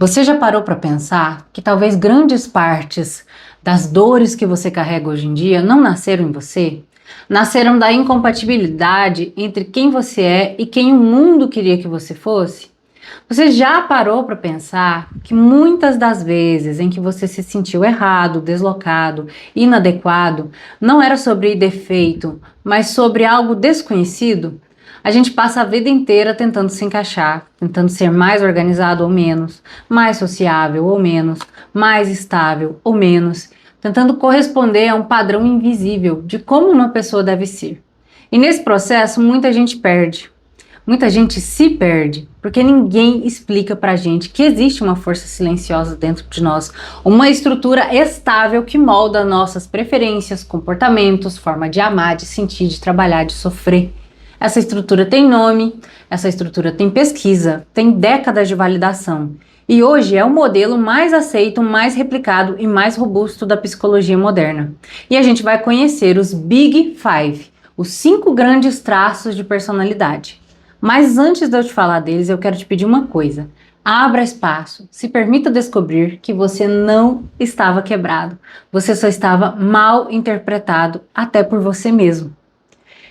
Você já parou para pensar que talvez grandes partes das dores que você carrega hoje em dia não nasceram em você? Nasceram da incompatibilidade entre quem você é e quem o mundo queria que você fosse? Você já parou para pensar que muitas das vezes em que você se sentiu errado, deslocado, inadequado, não era sobre defeito, mas sobre algo desconhecido? A gente passa a vida inteira tentando se encaixar, tentando ser mais organizado ou menos, mais sociável ou menos, mais estável ou menos, tentando corresponder a um padrão invisível de como uma pessoa deve ser. E nesse processo, muita gente perde. Muita gente se perde, porque ninguém explica pra gente que existe uma força silenciosa dentro de nós, uma estrutura estável que molda nossas preferências, comportamentos, forma de amar, de sentir, de trabalhar, de sofrer. Essa estrutura tem nome, essa estrutura tem pesquisa, tem décadas de validação. E hoje é o modelo mais aceito, mais replicado e mais robusto da psicologia moderna. E a gente vai conhecer os Big Five, os 5 grandes traços de personalidade. Mas antes de eu te falar deles, eu quero te pedir uma coisa. Abra espaço, se permita descobrir que você não estava quebrado. Você só estava mal interpretado até por você mesmo.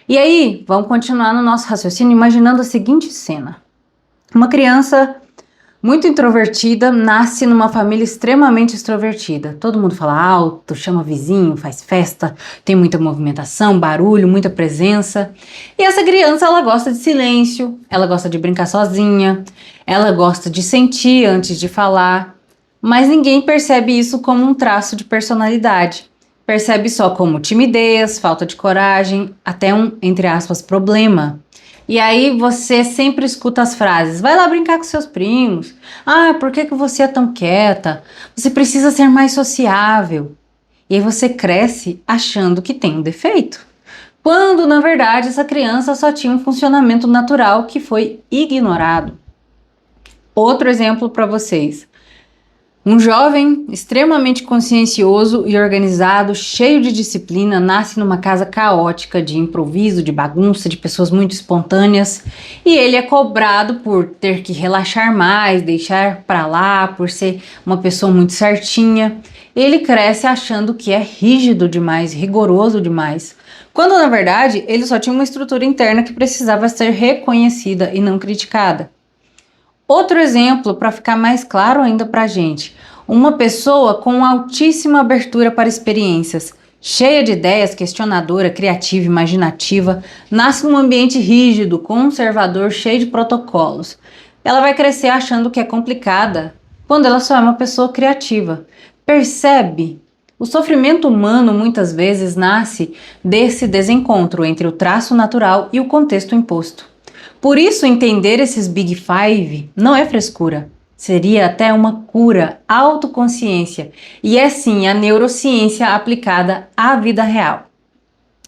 E aí, vamos continuar no nosso raciocínio imaginando a seguinte cena. Uma criança muito introvertida nasce numa família extremamente extrovertida. Todo mundo fala alto, chama vizinho, faz festa, tem muita movimentação, barulho, muita presença. E essa criança, ela gosta de silêncio, ela gosta de brincar sozinha, ela gosta de sentir antes de falar. Mas ninguém percebe isso como um traço de personalidade. Percebe só como timidez, falta de coragem, até um, entre aspas, problema. E aí você sempre escuta as frases: vai lá brincar com seus primos. Ah, por que você é tão quieta? Você precisa ser mais sociável. E aí você cresce achando que tem um defeito. Quando, na verdade, essa criança só tinha um funcionamento natural que foi ignorado. Outro exemplo para vocês. Um jovem extremamente consciencioso e organizado, cheio de disciplina, nasce numa casa caótica de improviso, de bagunça, de pessoas muito espontâneas, e ele é cobrado por ter que relaxar mais, deixar pra lá, por ser uma pessoa muito certinha. Ele cresce achando que é rígido demais, rigoroso demais, quando na verdade ele só tinha uma estrutura interna que precisava ser reconhecida e não criticada. Outro exemplo, para ficar mais claro ainda para a gente: uma pessoa com altíssima abertura para experiências, cheia de ideias, questionadora, criativa, imaginativa, nasce num ambiente rígido, conservador, cheio de protocolos. Ela vai crescer achando que é complicada, quando ela só é uma pessoa criativa. Percebe? O sofrimento humano muitas vezes nasce desse desencontro entre o traço natural e o contexto imposto. Por isso, entender esses Big Five não é frescura, seria até uma cura, autoconsciência, e é sim a neurociência aplicada à vida real.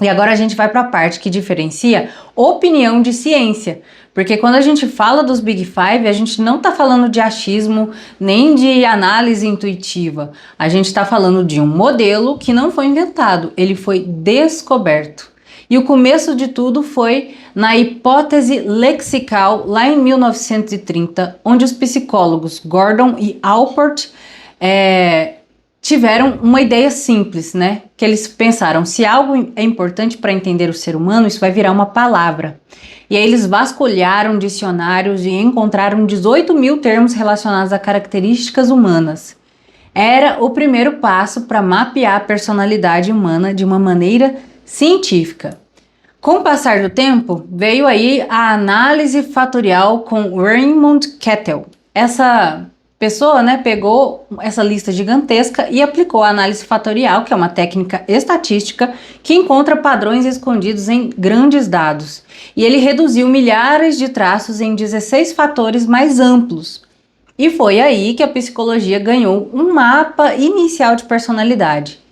E agora a gente vai para a parte que diferencia opinião de ciência, porque quando a gente fala dos Big Five, a gente não está falando de achismo nem de análise intuitiva, a gente está falando de um modelo que não foi inventado, ele foi descoberto. E o começo de tudo foi na hipótese lexical, lá em 1930, onde os psicólogos Gordon e Allport tiveram uma ideia simples, né? Que eles pensaram: se algo é importante para entender o ser humano, isso vai virar uma palavra. E aí eles vasculharam dicionários e encontraram 18.000 termos relacionados a características humanas. Era o primeiro passo para mapear a personalidade humana de uma maneira científica. Com o passar do tempo, veio aí a análise fatorial com Raymond Cattell. Essa pessoa, né, pegou essa lista gigantesca e aplicou a análise fatorial, que é uma técnica estatística que encontra padrões escondidos em grandes dados. E ele reduziu milhares de traços em 16 fatores mais amplos. E foi aí que a psicologia ganhou um mapa inicial de personalidade.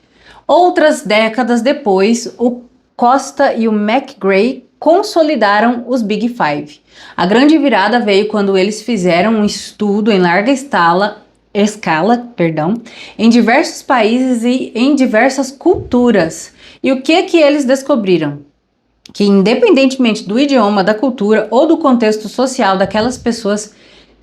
Outras décadas depois, o Costa e o McGray consolidaram os Big Five. A grande virada veio quando eles fizeram um estudo em larga escala, em diversos países e em diversas culturas. E o que eles descobriram? Que independentemente do idioma, da cultura ou do contexto social daquelas pessoas,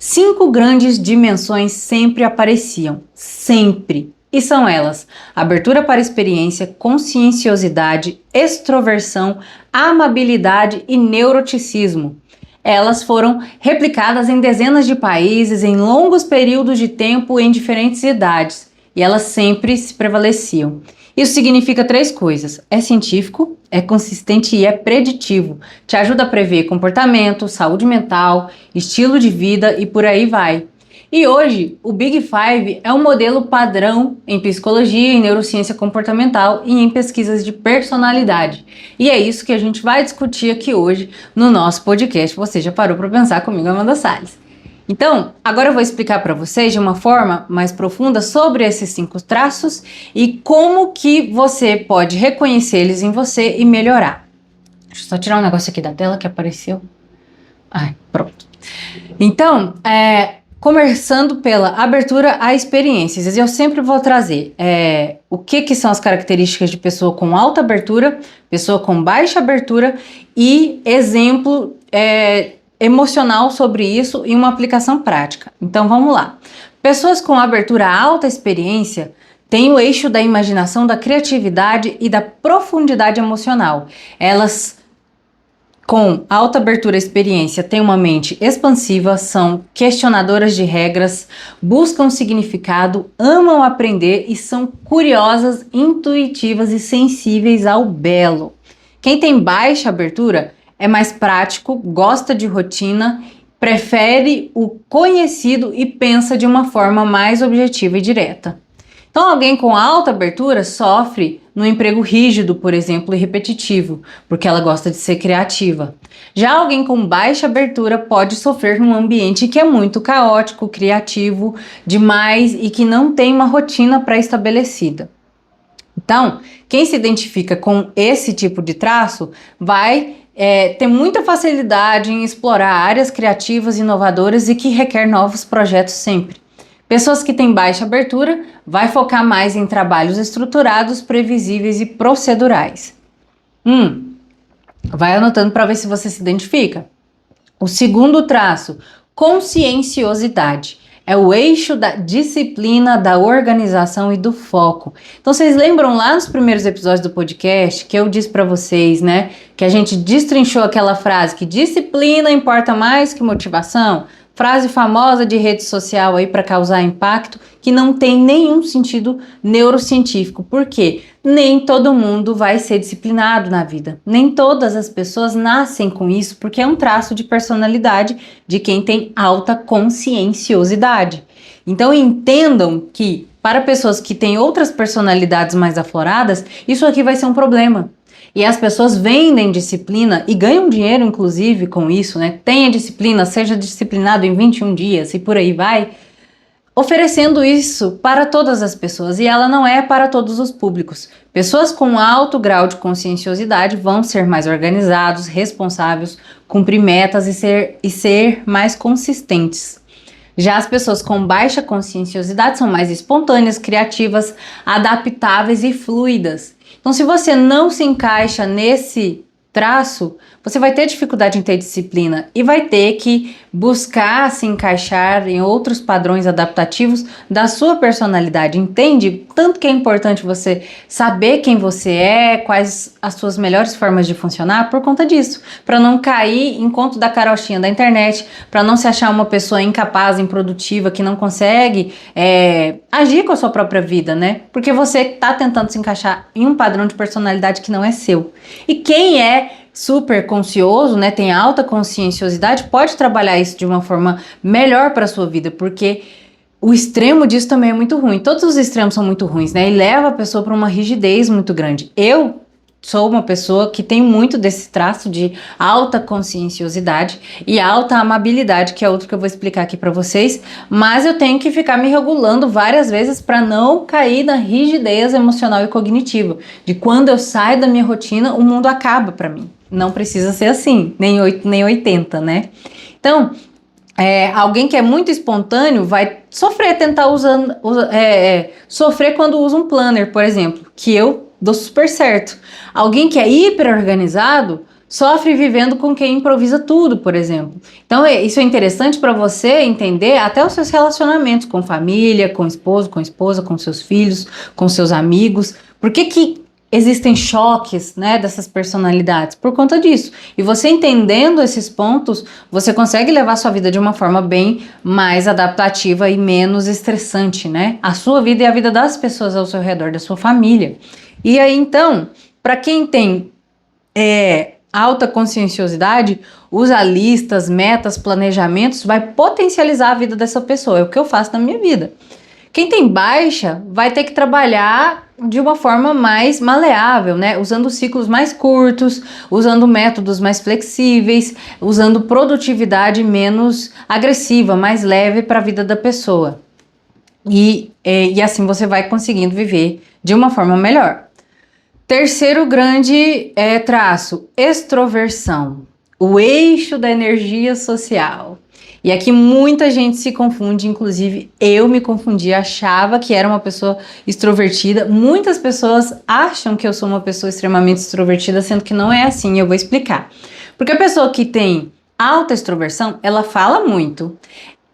5 grandes dimensões sempre apareciam, sempre. E são elas: abertura para a experiência, conscienciosidade, extroversão, amabilidade e neuroticismo. Elas foram replicadas em dezenas de países, em longos períodos de tempo, em diferentes idades, e elas sempre se prevaleciam. Isso significa 3 coisas: é científico, é consistente e é preditivo. Te ajuda a prever comportamento, saúde mental, estilo de vida e por aí vai. E hoje, o Big Five é um modelo padrão em psicologia, em neurociência comportamental e em pesquisas de personalidade. E é isso que a gente vai discutir aqui hoje no nosso podcast. Você já parou para pensar comigo, Amanda Salles? Então, agora eu vou explicar para vocês de uma forma mais profunda sobre esses 5 traços e como que você pode reconhecer eles em você e melhorar. Deixa eu só tirar um negócio aqui da tela que apareceu. Ai, pronto. Então, começando pela abertura a experiências, eu sempre vou trazer o que são as características de pessoa com alta abertura, pessoa com baixa abertura e exemplo emocional sobre isso e uma aplicação prática. Então vamos lá. Pessoas com abertura a alta experiência têm o eixo da imaginação, da criatividade e da profundidade emocional. Elas com alta abertura à experiência, têm uma mente expansiva, são questionadoras de regras, buscam significado, amam aprender e são curiosas, intuitivas e sensíveis ao belo. Quem tem baixa abertura é mais prático, gosta de rotina, prefere o conhecido e pensa de uma forma mais objetiva e direta. Então, alguém com alta abertura sofre no emprego rígido, por exemplo, e repetitivo, porque ela gosta de ser criativa. Já alguém com baixa abertura pode sofrer num ambiente que é muito caótico, criativo demais e que não tem uma rotina pré-estabelecida. Então, quem se identifica com esse tipo de traço vai ter muita facilidade em explorar áreas criativas, inovadoras e que requer novos projetos sempre. Pessoas que têm baixa abertura vai focar mais em trabalhos estruturados, previsíveis e procedurais. Vai anotando para ver se você se identifica. O segundo traço, conscienciosidade. É o eixo da disciplina, da organização e do foco. Então, vocês lembram lá nos primeiros episódios do podcast que eu disse para vocês, né? Que a gente destrinchou aquela frase que disciplina importa mais que motivação? Frase famosa de rede social aí para causar impacto, que não tem nenhum sentido neurocientífico. Por quê? Nem todo mundo vai ser disciplinado na vida. Nem todas as pessoas nascem com isso, porque é um traço de personalidade de quem tem alta conscienciosidade. Então entendam que para pessoas que têm outras personalidades mais afloradas, isso aqui vai ser um problema. E as pessoas vendem disciplina e ganham dinheiro, inclusive, com isso, né? Tenha disciplina, seja disciplinado em 21 dias e por aí vai, oferecendo isso para todas as pessoas. E ela não é para todos os públicos. Pessoas com alto grau de conscienciosidade vão ser mais organizados, responsáveis, cumprir metas e ser mais consistentes. Já as pessoas com baixa conscienciosidade são mais espontâneas, criativas, adaptáveis e fluidas. Então, se você não se encaixa nesse traço, você vai ter dificuldade em ter disciplina e vai ter que buscar se encaixar em outros padrões adaptativos da sua personalidade. Entende? Tanto que é importante você saber quem você é, quais as suas melhores formas de funcionar por conta disso, para não cair em conto da carochinha da internet, para não se achar uma pessoa incapaz, improdutiva, que não consegue agir com a sua própria vida, né? Porque você está tentando se encaixar em um padrão de personalidade que não é seu. E quem é super conscioso, né, tem alta conscienciosidade, pode trabalhar isso de uma forma melhor para a sua vida, porque o extremo disso também é muito ruim. Todos os extremos são muito ruins, né, e leva a pessoa para uma rigidez muito grande. Eu sou uma pessoa que tem muito desse traço de alta conscienciosidade e alta amabilidade, que é outro que eu vou explicar aqui para vocês, mas eu tenho que ficar me regulando várias vezes para não cair na rigidez emocional e cognitiva, de quando eu saio da minha rotina, o mundo acaba para mim. Não precisa ser assim, nem 80, né? Então, alguém que é muito espontâneo vai sofrer, sofrer quando usa um planner, por exemplo, que eu dou super certo. Alguém que é hiper organizado sofre vivendo com quem improvisa tudo, por exemplo. Então, isso é interessante para você entender até os seus relacionamentos com família, com esposo, com esposa, com seus filhos, com seus amigos. Por que existem choques, né, dessas personalidades? Por conta disso. E você entendendo esses pontos, você consegue levar a sua vida de uma forma bem mais adaptativa e menos estressante, né? A sua vida e a vida das pessoas ao seu redor, da sua família. E aí, então, para quem tem alta conscienciosidade, usa listas, metas, planejamentos, vai potencializar a vida dessa pessoa. É o que eu faço na minha vida. Quem tem baixa vai ter que trabalhar de uma forma mais maleável, né? Usando ciclos mais curtos, usando métodos mais flexíveis, usando produtividade menos agressiva, mais leve para a vida da pessoa. E assim você vai conseguindo viver de uma forma melhor. Terceiro grande traço, extroversão, o eixo da energia social. E aqui muita gente se confunde, inclusive eu me confundi, achava que era uma pessoa extrovertida. Muitas pessoas acham que eu sou uma pessoa extremamente extrovertida, sendo que não é assim, eu vou explicar. Porque a pessoa que tem alta extroversão, ela fala muito.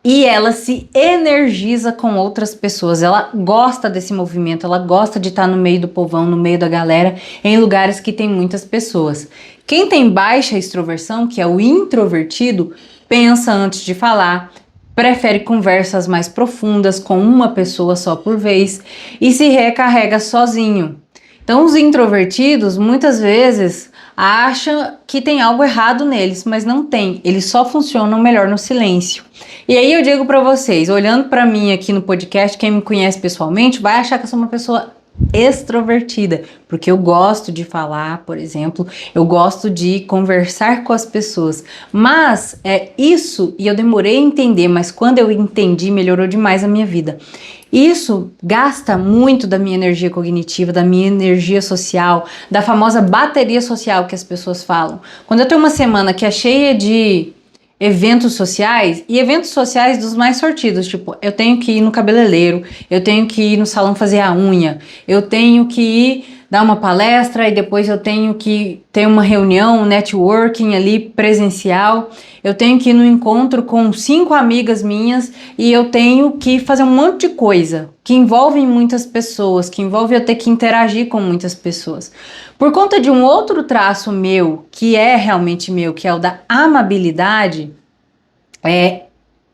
E ela se energiza com outras pessoas, ela gosta desse movimento, ela gosta de estar no meio do povão, no meio da galera, em lugares que tem muitas pessoas. Quem tem baixa extroversão, que é o introvertido, pensa antes de falar, prefere conversas mais profundas com uma pessoa só por vez e se recarrega sozinho. Então, os introvertidos, muitas vezes, acham que tem algo errado neles, mas não tem. Eles só funcionam melhor no silêncio. E aí eu digo para vocês, olhando para mim aqui no podcast, quem me conhece pessoalmente vai achar que eu sou uma pessoa extrovertida, porque eu gosto de falar, por exemplo, eu gosto de conversar com as pessoas, mas isso, e eu demorei a entender, mas quando eu entendi, melhorou demais a minha vida. Isso gasta muito da minha energia cognitiva, da minha energia social, da famosa bateria social que as pessoas falam. Quando eu tenho uma semana que é cheia de eventos sociais, e eventos sociais dos mais sortidos, tipo, eu tenho que ir no cabeleireiro, eu tenho que ir no salão fazer a unha, eu tenho que ir dar uma palestra e depois eu tenho que ter uma reunião, um networking ali presencial, eu tenho que ir no encontro com 5 amigas minhas e eu tenho que fazer um monte de coisa que envolve muitas pessoas, que envolve eu ter que interagir com muitas pessoas. Por conta de um outro traço meu, que é realmente meu, que é o da amabilidade,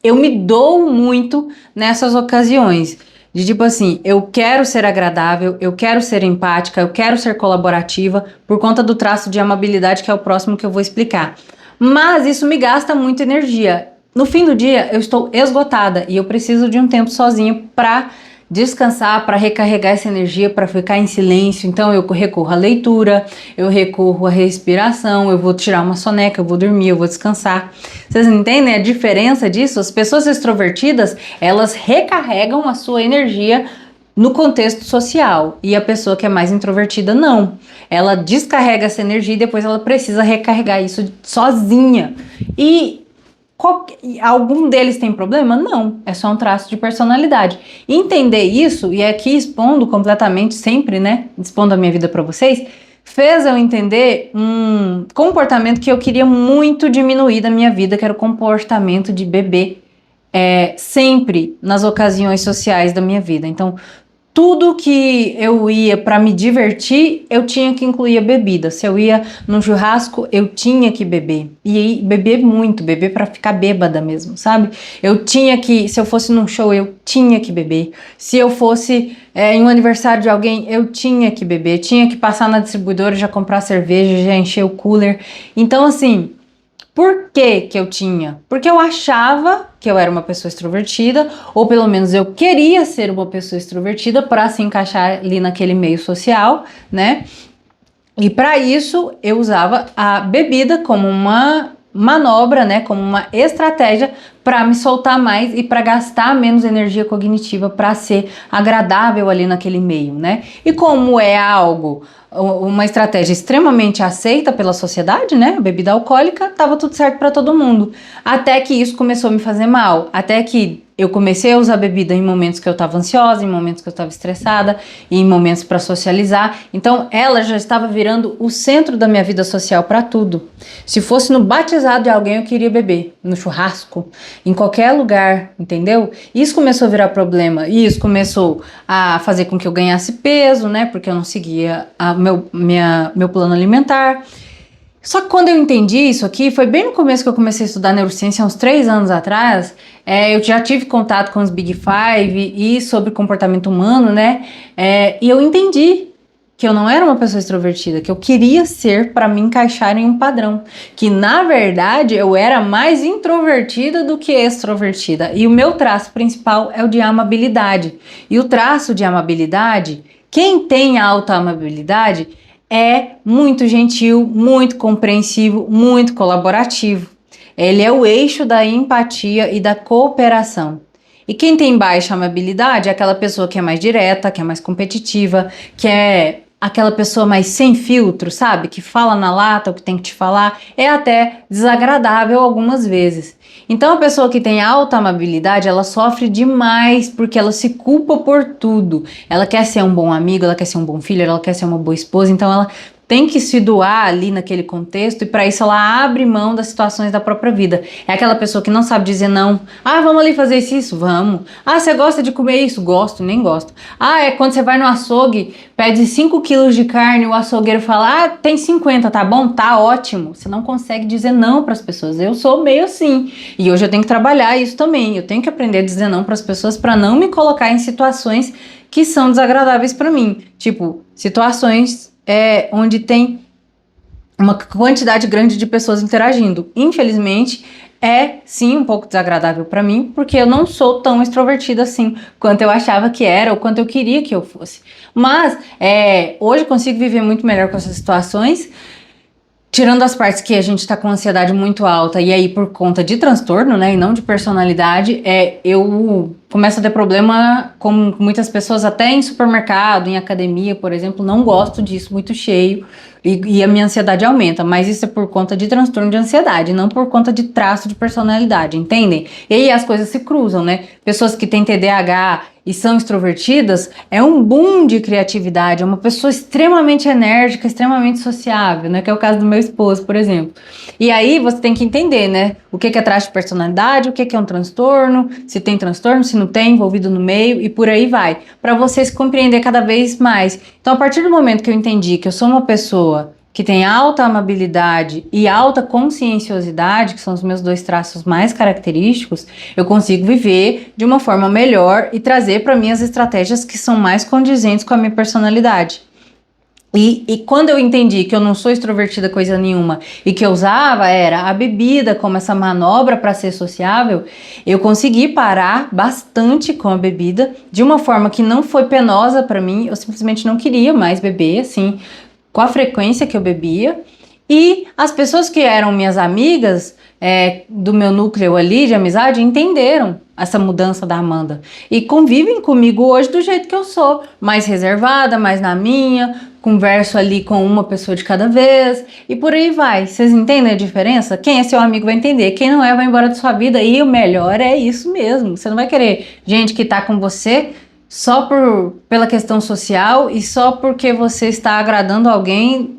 eu me dou muito nessas ocasiões. De tipo assim, eu quero ser agradável, eu quero ser empática, eu quero ser colaborativa, por conta do traço de amabilidade, que é o próximo que eu vou explicar. Mas isso me gasta muita energia. No fim do dia, eu estou esgotada e eu preciso de um tempo sozinho para descansar, para recarregar essa energia, para ficar em silêncio. Então eu recorro à leitura, eu recorro à respiração, eu vou tirar uma soneca, eu vou dormir, eu vou descansar. Vocês entendem a diferença disso? As pessoas extrovertidas, elas recarregam a sua energia no contexto social, e a pessoa que é mais introvertida não. Ela descarrega essa energia e depois ela precisa recarregar isso sozinha. E algum deles tem problema? Não, é só um traço de personalidade. Entender isso, e aqui expondo completamente sempre, né, expondo a minha vida para vocês, fez eu entender um comportamento que eu queria muito diminuir da minha vida, que era o comportamento de beber sempre nas ocasiões sociais da minha vida. Então, tudo que eu ia para me divertir, eu tinha que incluir a bebida. Se eu ia num churrasco, eu tinha que beber. E aí, beber muito, beber para ficar bêbada mesmo, sabe? Eu tinha que, se eu fosse num show, eu tinha que beber. Se eu fosse em um aniversário de alguém, eu tinha que beber. Tinha que passar na distribuidora, já comprar cerveja, já encher o cooler. Então, assim, por que eu tinha? Porque eu achava que eu era uma pessoa extrovertida, ou pelo menos eu queria ser uma pessoa extrovertida para se encaixar ali naquele meio social, né? E para isso eu usava a bebida como uma manobra, né, como uma estratégia para me soltar mais e para gastar menos energia cognitiva para ser agradável ali naquele meio, né? E como é algo, uma estratégia extremamente aceita pela sociedade, né? A bebida alcoólica, tava tudo certo para todo mundo. Até que isso começou a me fazer mal, até que eu comecei a usar bebida em momentos que eu estava ansiosa, em momentos que eu estava estressada, e em momentos para socializar. Então, ela já estava virando o centro da minha vida social para tudo. Se fosse no batizado de alguém, eu queria beber, no churrasco, em qualquer lugar, entendeu? Isso começou a virar problema, e isso começou a fazer com que eu ganhasse peso, né? Porque eu não seguia meu plano alimentar. Só que quando eu entendi isso aqui, foi bem no começo que eu comecei a estudar neurociência, uns 3 anos atrás. Eu já tive contato com os Big Five e sobre comportamento humano, né? E eu entendi que eu não era uma pessoa extrovertida, que eu queria ser para me encaixar em um padrão. Que na verdade eu era mais introvertida do que extrovertida. E o meu traço principal é o de amabilidade. E o traço de amabilidade, quem tem alta amabilidade é muito gentil, muito compreensivo, muito colaborativo. Ele é o eixo da empatia e da cooperação. E quem tem baixa amabilidade é aquela pessoa que é mais direta, que é mais competitiva, que é aquela pessoa mais sem filtro, sabe? Que fala na lata o que tem que te falar, é até desagradável algumas vezes. Então a pessoa que tem alta amabilidade, ela sofre demais porque ela se culpa por tudo. Ela quer ser um bom amigo, ela quer ser um bom filho, ela quer ser uma boa esposa, então ela tem que se doar ali naquele contexto e para isso ela abre mão das situações da própria vida. É aquela pessoa que não sabe dizer não. Ah, vamos ali fazer isso? Vamos. Ah, você gosta de comer isso? Gosto, nem gosto. Ah, é quando você vai no açougue, pede 5 quilos de carne, o açougueiro fala, ah, tem 50, tá bom? Tá ótimo. Você não consegue dizer não para as pessoas. Eu sou meio assim. E hoje eu tenho que trabalhar isso também. Eu tenho que aprender a dizer não para as pessoas para não me colocar em situações que são desagradáveis para mim. Tipo, situações onde tem uma quantidade grande de pessoas interagindo. Infelizmente, é sim um pouco desagradável para mim, porque eu não sou tão extrovertida assim quanto eu achava que era ou quanto eu queria que eu fosse. Mas hoje eu consigo viver muito melhor com essas situações. Tirando as partes que a gente tá com ansiedade muito alta e aí por conta de transtorno, né, e não de personalidade, eu começo a ter problema com muitas pessoas até em supermercado, em academia, por exemplo, não gosto disso, muito cheio e a minha ansiedade aumenta, mas isso é por conta de transtorno de ansiedade, não por conta de traço de personalidade, entendem? E aí as coisas se cruzam, né? Pessoas que têm TDAH e são extrovertidas, é um boom de criatividade, é uma pessoa extremamente enérgica, extremamente sociável, né? Que é o caso do meu esposo, por exemplo. E aí você tem que entender, né? O que é traço de personalidade, o que é um transtorno, se tem transtorno, se não tem, envolvido no meio e por aí vai. Para vocês compreender cada vez mais. Então, a partir do momento que eu entendi que eu sou uma pessoa que tem alta amabilidade e alta conscienciosidade, que são os meus 2 traços mais característicos, eu consigo viver de uma forma melhor e trazer para mim as estratégias que são mais condizentes com a minha personalidade. E quando eu entendi que eu não sou extrovertida coisa nenhuma e que eu usava era a bebida como essa manobra para ser sociável, eu consegui parar bastante com a bebida de uma forma que não foi penosa para mim. Eu simplesmente não queria mais beber, assim, com a frequência que eu bebia. E as pessoas que eram minhas amigas do meu núcleo ali de amizade entenderam essa mudança da Amanda e convivem comigo hoje do jeito que eu sou, mais reservada, mais na minha, converso ali com uma pessoa de cada vez e por aí vai. Vocês entendem a diferença? Quem é seu amigo vai entender, quem não é vai embora da sua vida e o melhor é isso mesmo. Você não vai querer gente que tá com você só pela questão social e só porque você está agradando alguém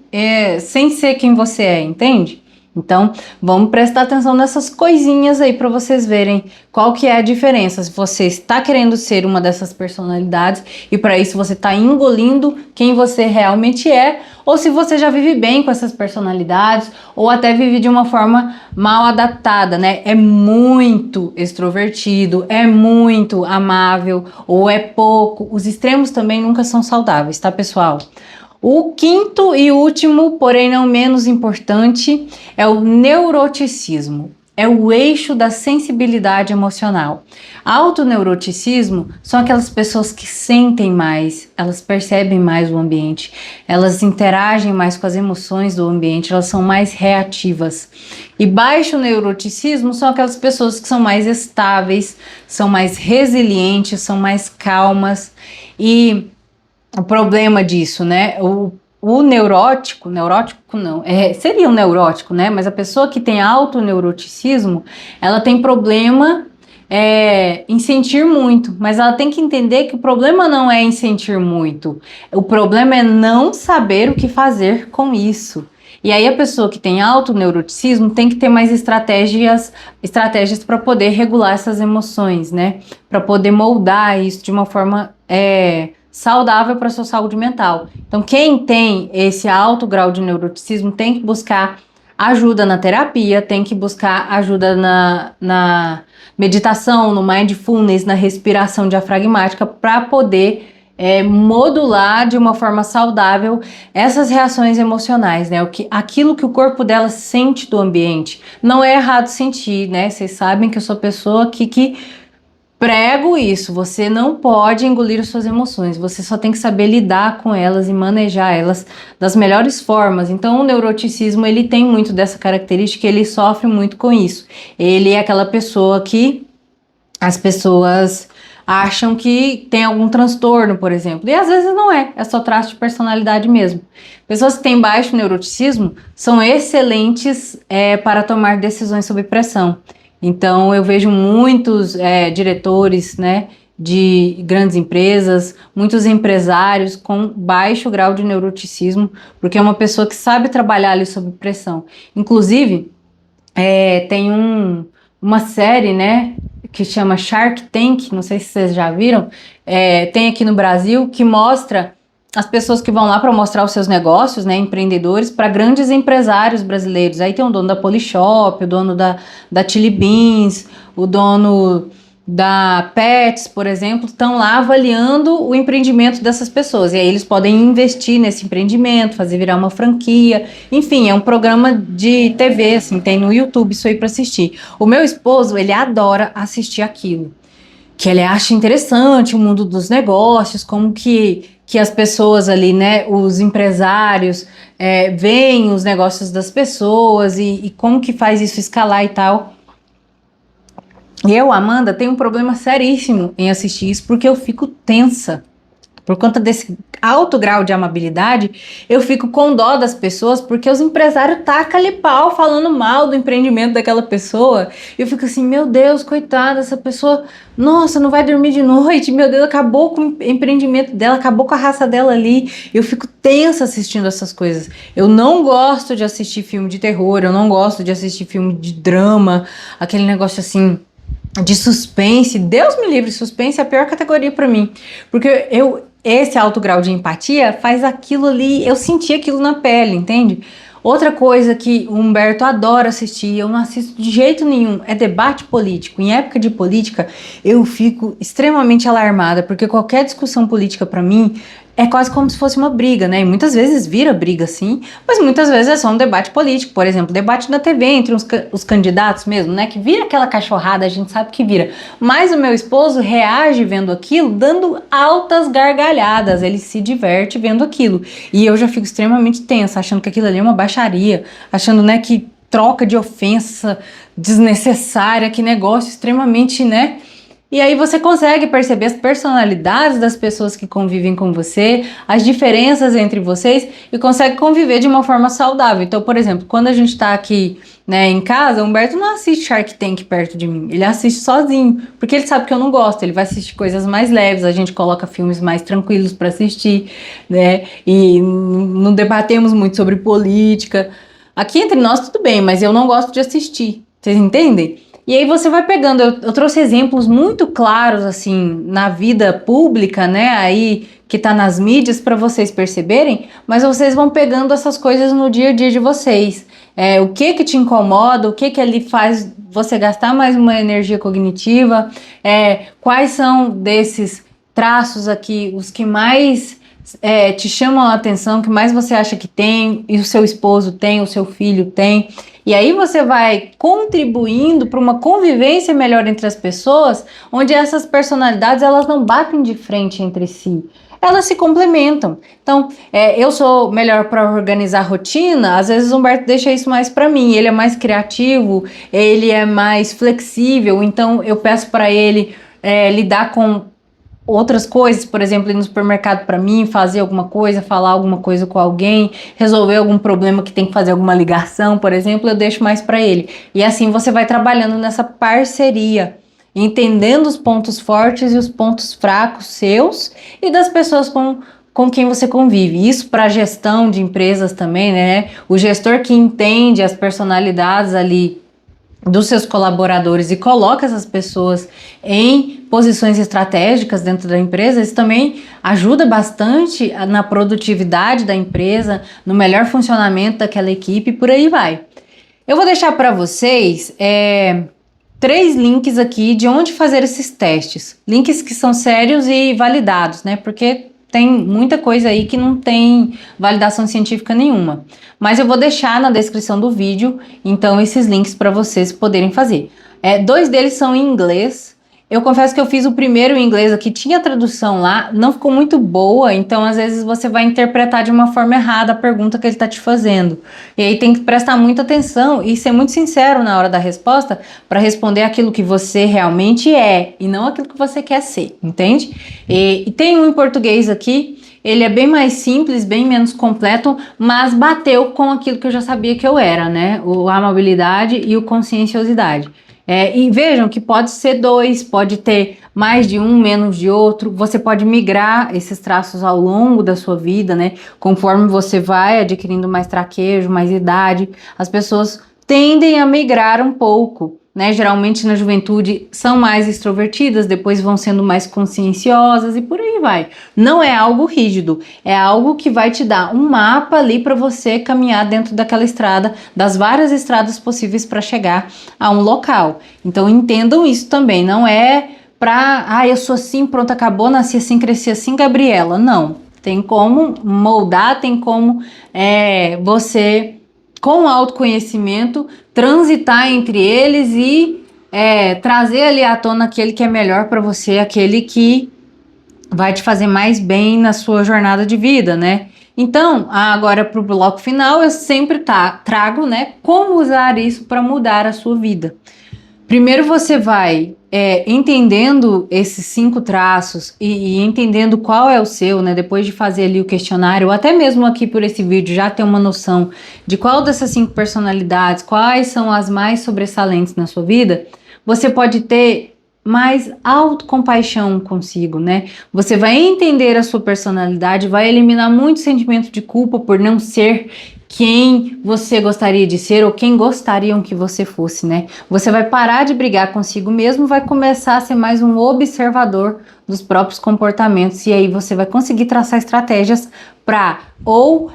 sem ser quem você é, entende? Então, vamos prestar atenção nessas coisinhas aí para vocês verem qual que é a diferença. Se você está querendo ser uma dessas personalidades e para isso você está engolindo quem você realmente é, ou se você já vive bem com essas personalidades ou até vive de uma forma mal adaptada, né? É muito extrovertido, é muito amável ou é pouco. Os extremos também nunca são saudáveis, tá, pessoal? O quinto e último, porém não menos importante, é o neuroticismo. É o eixo da sensibilidade emocional. Autoneuroticismo são aquelas pessoas que sentem mais, elas percebem mais o ambiente, elas interagem mais com as emoções do ambiente, elas são mais reativas. E baixo neuroticismo são aquelas pessoas que são mais estáveis, são mais resilientes, são mais calmas. E o problema disso, né? O neurótico não, seria um neurótico, né? Mas a pessoa que tem autoneuroticismo, ela tem problema em sentir muito, mas ela tem que entender que o problema não é em sentir muito, o problema é não saber o que fazer com isso. E aí a pessoa que tem alto neuroticismo tem que ter mais estratégias para poder regular essas emoções, né? Para poder moldar isso de uma forma saudável para sua saúde mental. Então, quem tem esse alto grau de neuroticismo tem que buscar ajuda na terapia, tem que buscar ajuda na meditação, no mindfulness, na respiração diafragmática, para poder modular de uma forma saudável essas reações emocionais, né? Aquilo que o corpo dela sente do ambiente. Não é errado sentir, né? Vocês sabem que eu sou pessoa que prego isso. Você não pode engolir as suas emoções. Você só tem que saber lidar com elas e manejar elas das melhores formas. Então, o neuroticismo, ele tem muito dessa característica, ele sofre muito com isso. Ele é aquela pessoa que as pessoas acham que tem algum transtorno, por exemplo. E às vezes não é só traço de personalidade mesmo. Pessoas que têm baixo neuroticismo são excelentes para tomar decisões sob pressão. Então eu vejo muitos diretores, né, de grandes empresas, muitos empresários com baixo grau de neuroticismo, porque é uma pessoa que sabe trabalhar ali sob pressão. Inclusive, tem uma série, né, que chama Shark Tank, não sei se vocês já viram, tem aqui no Brasil, que mostra as pessoas que vão lá para mostrar os seus negócios, né, empreendedores, para grandes empresários brasileiros. Aí tem o dono da Polishop, o dono da Chili Beans, o dono da Pets, por exemplo, estão lá avaliando o empreendimento dessas pessoas. E aí eles podem investir nesse empreendimento, fazer virar uma franquia. Enfim, é um programa de TV, assim, tem no YouTube isso aí para assistir. O meu esposo, ele adora assistir aquilo, que ele acha interessante o mundo dos negócios, como que as pessoas ali, né, os empresários veem os negócios das pessoas e como que faz isso escalar e tal. Eu, Amanda, tenho um problema seríssimo em assistir isso porque eu fico tensa. Por conta desse alto grau de amabilidade, eu fico com dó das pessoas porque os empresários tacam-lhe pau falando mal do empreendimento daquela pessoa. Eu fico assim, meu Deus, coitada, essa pessoa, nossa, não vai dormir de noite, meu Deus, acabou com o empreendimento dela, acabou com a raça dela ali. Eu fico tensa assistindo essas coisas. Eu não gosto de assistir filme de terror, eu não gosto de assistir filme de drama, aquele negócio assim de suspense. Deus me livre, suspense é a pior categoria pra mim, porque esse alto grau de empatia faz aquilo ali, eu senti aquilo na pele, entende? Outra coisa que o Humberto adora assistir, eu não assisto de jeito nenhum, é debate político. Em época de política, eu fico extremamente alarmada, porque qualquer discussão política pra mim é quase como se fosse uma briga, né? E muitas vezes vira briga, sim, mas muitas vezes é só um debate político. Por exemplo, debate na TV entre os candidatos mesmo, né? Que vira aquela cachorrada, a gente sabe que vira. Mas o meu esposo reage vendo aquilo, dando altas gargalhadas. Ele se diverte vendo aquilo. E eu já fico extremamente tensa, achando que aquilo ali é uma baixaria, achando, né, que troca de ofensa desnecessária, que negócio extremamente, né? E aí você consegue perceber as personalidades das pessoas que convivem com você, as diferenças entre vocês e consegue conviver de uma forma saudável. Então, por exemplo, quando a gente tá aqui, né, em casa, o Humberto não assiste Shark Tank perto de mim, ele assiste sozinho, porque ele sabe que eu não gosto, ele vai assistir coisas mais leves, a gente coloca filmes mais tranquilos para assistir, né, e não debatemos muito sobre política. Aqui entre nós tudo bem, mas eu não gosto de assistir, vocês entendem? E aí você vai pegando, eu trouxe exemplos muito claros, assim, na vida pública, né, aí, que tá nas mídias para vocês perceberem, mas vocês vão pegando essas coisas no dia a dia de vocês. O que te incomoda, o que ali faz você gastar mais uma energia cognitiva, quais são desses traços aqui os que mais te chamam a atenção, que mais você acha que tem, e o seu esposo tem, o seu filho tem. E aí você vai contribuindo para uma convivência melhor entre as pessoas, onde essas personalidades elas não batem de frente entre si, elas se complementam. Então, eu sou melhor para organizar rotina, às vezes o Humberto deixa isso mais para mim, ele é mais criativo, ele é mais flexível, então eu peço para ele lidar com outras coisas, por exemplo, ir no supermercado para mim, fazer alguma coisa, falar alguma coisa com alguém, resolver algum problema que tem que fazer alguma ligação, por exemplo, eu deixo mais para ele. E assim você vai trabalhando nessa parceria entendendo os pontos fortes e os pontos fracos seus e das pessoas com quem você convive. Isso para gestão de empresas também, né? O gestor que entende as personalidades ali dos seus colaboradores e coloca essas pessoas em posições estratégicas dentro da empresa, isso também ajuda bastante na produtividade da empresa, no melhor funcionamento daquela equipe, por aí vai. Eu vou deixar para vocês 3 links aqui de onde fazer esses testes. Links que são sérios e validados, né? Porque tem muita coisa aí que não tem validação científica nenhuma. Mas eu vou deixar na descrição do vídeo, então, esses links para vocês poderem fazer. 2 deles são em inglês. Eu confesso que eu fiz o primeiro em inglês aqui, tinha tradução lá, não ficou muito boa, então às vezes você vai interpretar de uma forma errada a pergunta que ele está te fazendo. E aí tem que prestar muita atenção e ser muito sincero na hora da resposta para responder aquilo que você realmente é e não aquilo que você quer ser, entende? E tem um em português aqui, ele é bem mais simples, bem menos completo, mas bateu com aquilo que eu já sabia que eu era, né? A amabilidade e o conscienciosidade. E vejam que pode ser 2, pode ter mais de um, menos de outro. Você pode migrar esses traços ao longo da sua vida, né? Conforme você vai adquirindo mais traquejo, mais idade, as pessoas tendem a migrar um pouco, né? Geralmente na juventude são mais extrovertidas, depois vão sendo mais conscienciosas e por aí vai. Não é algo rígido, é algo que vai te dar um mapa ali para você caminhar dentro daquela estrada, das várias estradas possíveis para chegar a um local. Então entendam isso também, não é para, eu sou assim, pronto, acabou, nasci assim, cresci assim, Gabriela. Não, tem como moldar, tem como você, com autoconhecimento, transitar entre eles e trazer ali à tona aquele que é melhor para você, aquele que vai te fazer mais bem na sua jornada de vida, né? Então, agora para o bloco final, eu sempre trago, né, como usar isso para mudar a sua vida. Primeiro você vai entendendo esses 5 traços e entendendo qual é o seu, né? Depois de fazer ali o questionário, ou até mesmo aqui por esse vídeo já ter uma noção de qual dessas 5 personalidades, quais são as mais sobressalentes na sua vida, você pode ter mais autocompaixão consigo, né? Você vai entender a sua personalidade, vai eliminar muito sentimento de culpa por não ser quem você gostaria de ser ou quem gostariam que você fosse, né? Você vai parar de brigar consigo mesmo, vai começar a ser mais um observador dos próprios comportamentos e aí você vai conseguir traçar estratégias para ou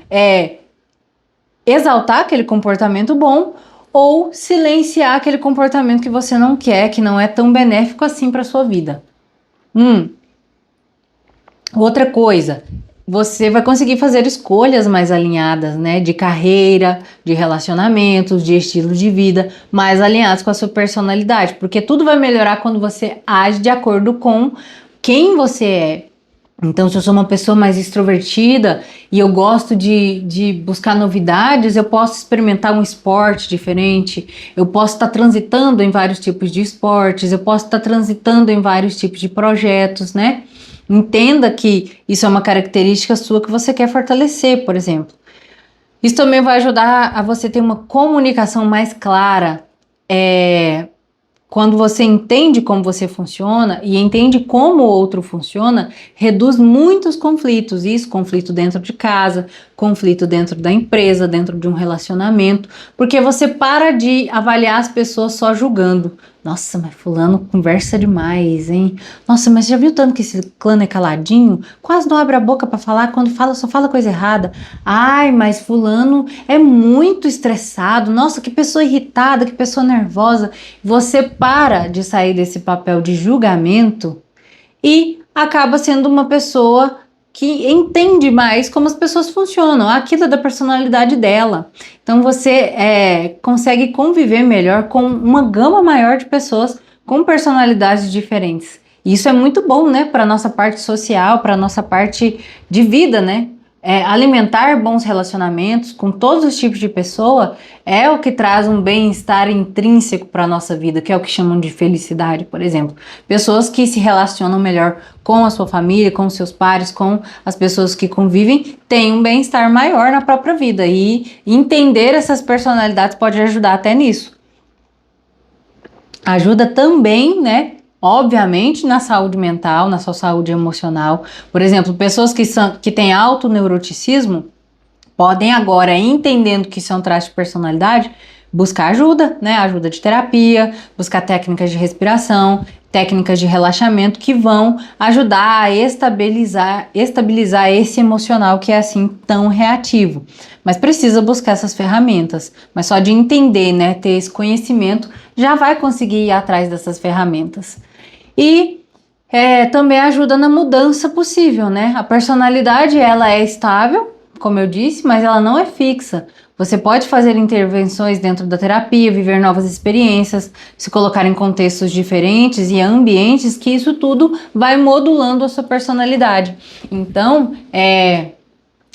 exaltar aquele comportamento bom ou silenciar aquele comportamento que você não quer, que não é tão benéfico assim para sua vida. Outra coisa, você vai conseguir fazer escolhas mais alinhadas, né? De carreira, de relacionamentos, de estilo de vida, mais alinhados com a sua personalidade, porque tudo vai melhorar quando você age de acordo com quem você é. Então, se eu sou uma pessoa mais extrovertida e eu gosto de buscar novidades, eu posso experimentar um esporte diferente, eu posso estar transitando em vários tipos de esportes, eu posso estar transitando em vários tipos de projetos, né? Entenda que isso é uma característica sua que você quer fortalecer, por exemplo. Isso também vai ajudar a você ter uma comunicação mais clara, quando você entende como você funciona e entende como o outro funciona, reduz muitos conflitos. Isso, conflito dentro de casa, conflito dentro da empresa, dentro de um relacionamento, porque você para de avaliar as pessoas só julgando. Nossa, mas fulano conversa demais, hein? Nossa, mas já viu tanto que esse clã é caladinho? Quase não abre a boca pra falar, quando fala só fala coisa errada. Ai, mas fulano é muito estressado. Nossa, que pessoa irritada, que pessoa nervosa. Você para de sair desse papel de julgamento e acaba sendo uma pessoa que entende mais como as pessoas funcionam, aquilo é da personalidade dela. Então você consegue conviver melhor com uma gama maior de pessoas com personalidades diferentes. E isso é muito bom, né, para nossa parte social, para nossa parte de vida, né? Alimentar bons relacionamentos com todos os tipos de pessoa é o que traz um bem-estar intrínseco para a nossa vida, que é o que chamam de felicidade, por exemplo. Pessoas que se relacionam melhor com a sua família, com os seus pares, com as pessoas que convivem, têm um bem-estar maior na própria vida. E entender essas personalidades pode ajudar até nisso. Ajuda também, né, obviamente, na saúde mental, na sua saúde emocional. Por exemplo, pessoas que têm alto neuroticismo podem agora, entendendo que isso é um traço de personalidade, buscar ajuda, né? Ajuda de terapia, buscar técnicas de respiração, técnicas de relaxamento que vão ajudar a estabilizar esse emocional que é assim tão reativo. Mas precisa buscar essas ferramentas. Mas só de entender, né, ter esse conhecimento, já vai conseguir ir atrás dessas ferramentas. E também ajuda na mudança possível, né? A personalidade, ela é estável, como eu disse, mas ela não é fixa. Você pode fazer intervenções dentro da terapia, viver novas experiências, se colocar em contextos diferentes e ambientes, que isso tudo vai modulando a sua personalidade. Então,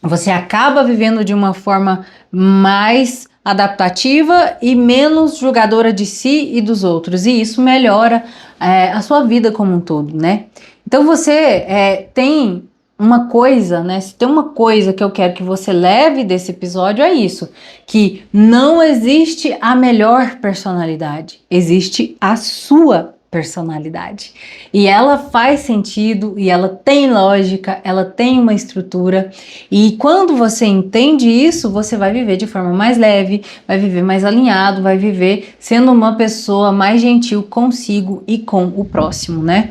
você acaba vivendo de uma forma mais adaptativa e menos julgadora de si e dos outros. E isso melhora a sua vida como um todo, né? Então você tem uma coisa, né? Se tem uma coisa que eu quero que você leve desse episódio é isso, que não existe a melhor personalidade, existe a sua personalidade. E ela faz sentido, e ela tem lógica, ela tem uma estrutura, e quando você entende isso, você vai viver de forma mais leve, vai viver mais alinhado, vai viver sendo uma pessoa mais gentil consigo e com o próximo, né?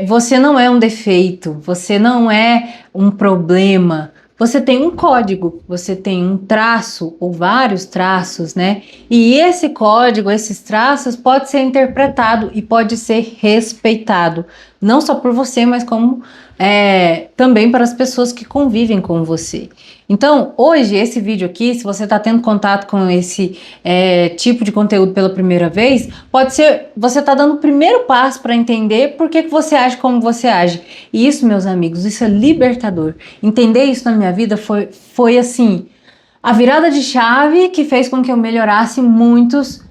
Você não é um defeito, você não é um problema, você tem um código, você tem um traço ou vários traços, né? E esse código, esses traços pode ser interpretado e pode ser respeitado, não só por você, mas como também para as pessoas que convivem com você. Então, hoje, esse vídeo aqui, se você está tendo contato com esse tipo de conteúdo pela primeira vez, pode ser você está dando o primeiro passo para entender por que você age como você age. E isso, meus amigos, isso é libertador. Entender isso na minha vida foi assim, a virada de chave que fez com que eu melhorasse muitos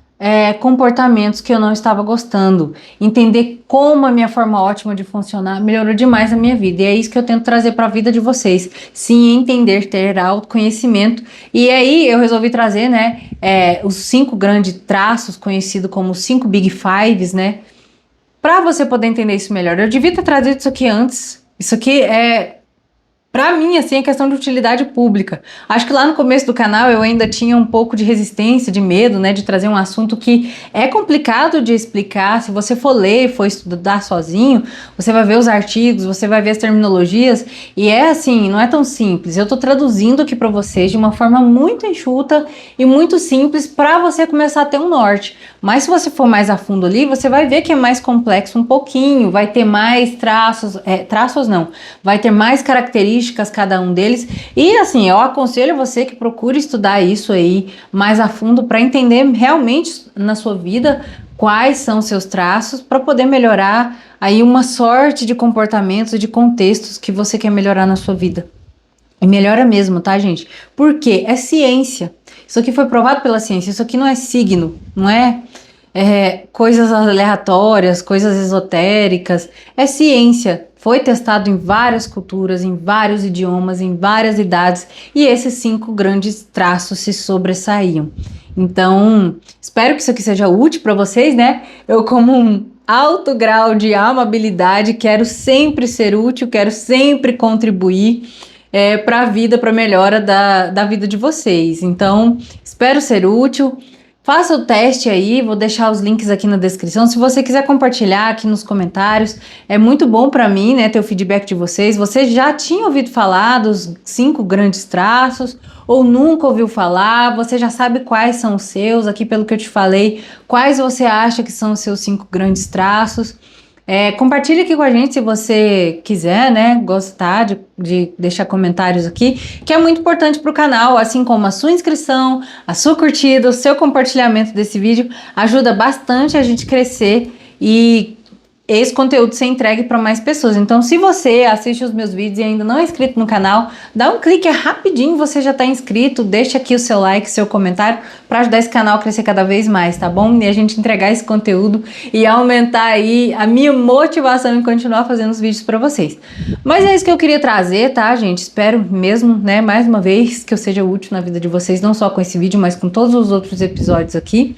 comportamentos que eu não estava gostando. Entender como a minha forma ótima de funcionar melhorou demais a minha vida. E é isso que eu tento trazer para a vida de vocês. Sim, entender, ter autoconhecimento. E aí eu resolvi trazer, né, os 5 grandes traços, conhecidos como os 5 Big Fives, né, para você poder entender isso melhor. Eu devia ter trazido isso aqui antes. Isso aqui pra mim, assim, é questão de utilidade pública. Acho que lá no começo do canal eu ainda tinha um pouco de resistência, de medo, né, de trazer um assunto que é complicado de explicar. Se você for ler, for estudar sozinho, você vai ver os artigos, você vai ver as terminologias, e assim, não é tão simples. Eu tô traduzindo aqui pra vocês de uma forma muito enxuta e muito simples para você começar a ter um norte. Mas se você for mais a fundo ali, você vai ver que é mais complexo um pouquinho, vai ter mais traços não, vai ter mais características cada um deles, e assim, eu aconselho você que procure estudar isso aí mais a fundo para entender realmente na sua vida quais são os seus traços, para poder melhorar aí uma sorte de comportamentos e de contextos que você quer melhorar na sua vida. E melhora mesmo, tá, gente? Porque é ciência. Isso aqui foi provado pela ciência, isso aqui não é signo, não é coisas aleatórias, coisas esotéricas, é ciência. Foi testado em várias culturas, em vários idiomas, em várias idades, e esses 5 grandes traços se sobressaíam. Então, espero que isso aqui seja útil para vocês, né? Eu, como um alto grau de amabilidade, quero sempre ser útil, quero sempre contribuir para a vida, para a melhora da vida de vocês. Então, espero ser útil. Faça o teste aí, vou deixar os links aqui na descrição. Se você quiser compartilhar aqui nos comentários, é muito bom para mim, né, ter o feedback de vocês. Você já tinha ouvido falar dos 5 grandes traços ou nunca ouviu falar? Você já sabe quais são os seus, aqui pelo que eu te falei, quais você acha que são os seus 5 grandes traços? Compartilhe aqui com a gente se você quiser, né, gostar de deixar comentários aqui, que é muito importante para o canal, assim como a sua inscrição, a sua curtida, o seu compartilhamento desse vídeo ajuda bastante a gente crescer e esse conteúdo ser entregue para mais pessoas. Então, se você assiste os meus vídeos e ainda não é inscrito no canal, dá um clique, é rapidinho, você já está inscrito, deixa aqui o seu like, seu comentário, para ajudar esse canal a crescer cada vez mais, tá bom? E a gente entregar esse conteúdo e aumentar aí a minha motivação em continuar fazendo os vídeos para vocês. Mas é isso que eu queria trazer, tá, gente? Espero mesmo, né, mais uma vez, que eu seja útil na vida de vocês, não só com esse vídeo, mas com todos os outros episódios aqui.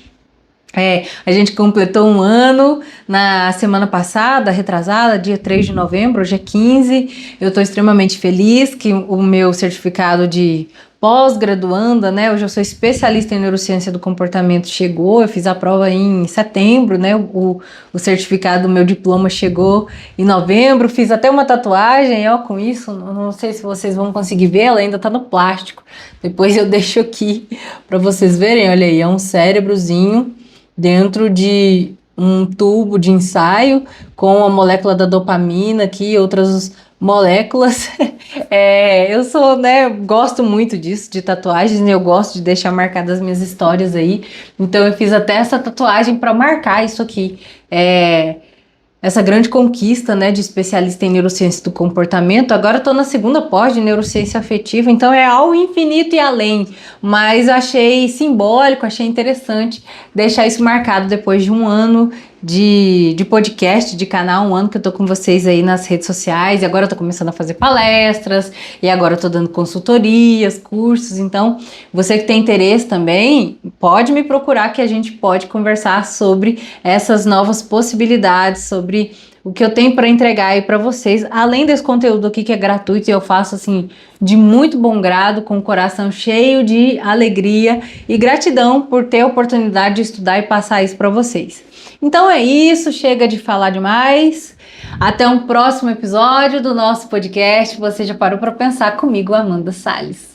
A gente completou um ano na semana passada, retrasada, dia 3 de novembro, hoje é 15. Eu estou extremamente feliz que o meu certificado de pós-graduanda, né? Hoje eu sou especialista em neurociência do comportamento, chegou. Eu fiz a prova em setembro, né? O certificado do meu diploma chegou em novembro. Fiz até uma tatuagem, ó, com isso. Não sei se vocês vão conseguir ver, ela ainda tá no plástico. Depois eu deixo aqui para vocês verem. Olha aí, é um cérebrozinho dentro de um tubo de ensaio com a molécula da dopamina aqui e outras moléculas. Eu sou, né, gosto muito disso, de tatuagens, e eu gosto de deixar marcadas as minhas histórias aí. Então eu fiz até essa tatuagem para marcar isso aqui. Essa grande conquista, né, de especialista em neurociência do comportamento. Agora eu tô na segunda pós de neurociência afetiva, então é ao infinito e além, mas eu achei simbólico, achei interessante deixar isso marcado depois de um ano de podcast, de canal, um ano que eu tô com vocês aí nas redes sociais, e agora eu tô começando a fazer palestras, e agora eu tô dando consultorias, cursos. Então você que tem interesse também, pode me procurar que a gente pode conversar sobre essas novas possibilidades, sobre o que eu tenho para entregar aí para vocês, além desse conteúdo aqui que é gratuito e eu faço assim de muito bom grado, com o coração cheio de alegria e gratidão por ter a oportunidade de estudar e passar isso para vocês. Então é isso, chega de falar demais. Até um próximo episódio do nosso podcast. Você já parou para pensar comigo, Amanda Salles.